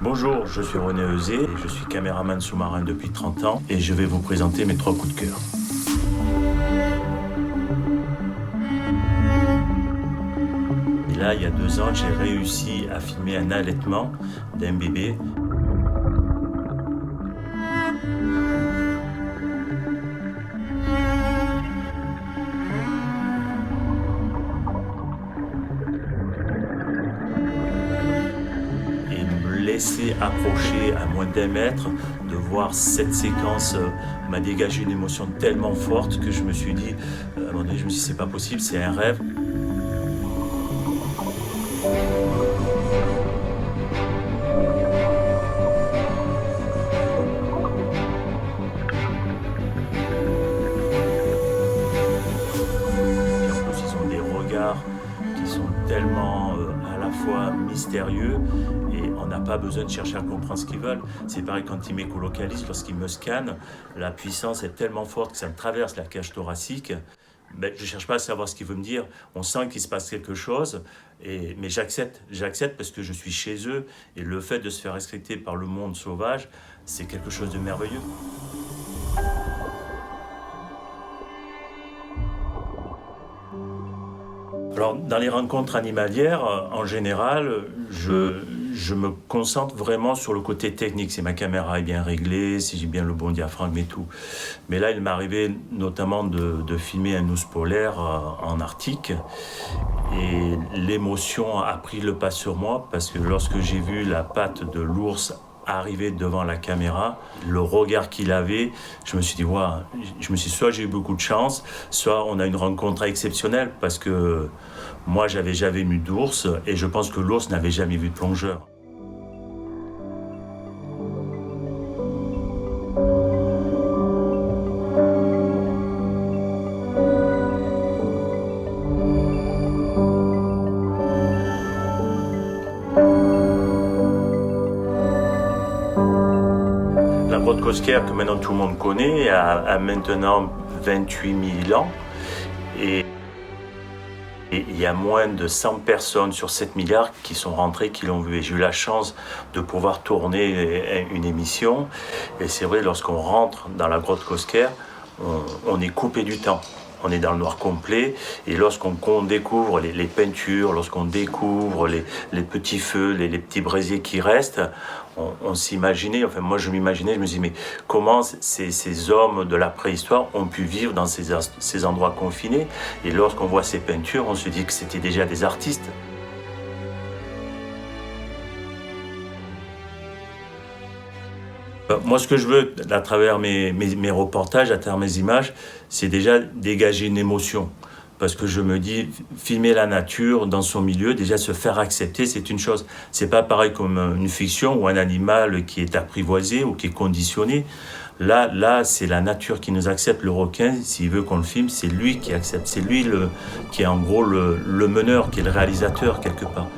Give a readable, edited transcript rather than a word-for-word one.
Bonjour, je suis René Euzé, et je suis caméraman sous-marin depuis 30 ans et je vais vous présenter mes 3 coups de cœur. Et là, il y a 2 ans, j'ai réussi à filmer un allaitement d'un bébé. Et me laisser accrocher à moins d'1 mètre, de voir cette séquence m'a dégagé une émotion tellement forte que je me suis dit, à un moment donné, je me suis dit, c'est pas possible, c'est un rêve. Et en plus, ils ont des regards qui sont tellement à la fois mystérieux et on n'a pas besoin de chercher à comprendre ce qu'ils veulent. C'est pareil quand ils m'écolocalisent, lorsqu'ils me scannent, la puissance est tellement forte que ça me traverse la cage thoracique. Ben, je ne cherche pas à savoir ce qu'il veut me dire. On sent qu'il se passe quelque chose, mais j'accepte parce que je suis chez eux. Et le fait de se faire respecter par le monde sauvage, c'est quelque chose de merveilleux. Alors, dans les rencontres animalières, en général, je me concentre vraiment sur le côté technique. Si ma caméra est bien réglée, si j'ai bien le bon diaphragme et tout. Mais là, il m'est arrivé notamment de filmer un ours polaire en Arctique. Et l'émotion a pris le pas sur moi parce que lorsque j'ai vu la patte de l'ours arriver devant la caméra, le regard qu'il avait, je me suis dit, waouh, soit j'ai eu beaucoup de chance, soit on a une rencontre exceptionnelle parce que moi, j'avais jamais vu d'ours et je pense que l'ours n'avait jamais vu de plongeur. La grotte Cosquer, que maintenant tout le monde connaît, a maintenant 28 000 ans. Et il y a moins de 100 personnes sur 7 milliards qui sont rentrées, qui l'ont vu. Et j'ai eu la chance de pouvoir tourner une émission. Et c'est vrai, lorsqu'on rentre dans la grotte Cosquer, on est coupé du temps. On est dans le noir complet. Et lorsqu'on découvre les peintures, lorsqu'on découvre les petits feux, les petits brasiers qui restent, on s'imaginait, enfin moi je m'imaginais, je me disais, mais comment ces hommes de la préhistoire ont pu vivre dans ces endroits confinés? Et lorsqu'on voit ces peintures, on se dit que c'était déjà des artistes. Moi, ce que je veux, à travers mes reportages, à travers mes images, c'est déjà dégager une émotion. Parce que je me dis, filmer la nature dans son milieu, déjà se faire accepter, c'est une chose. C'est pas pareil comme une fiction ou un animal qui est apprivoisé ou qui est conditionné. Là, c'est la nature qui nous accepte. Le requin, s'il veut qu'on le filme, c'est lui qui accepte. C'est lui qui est en gros le meneur, qui est le réalisateur quelque part.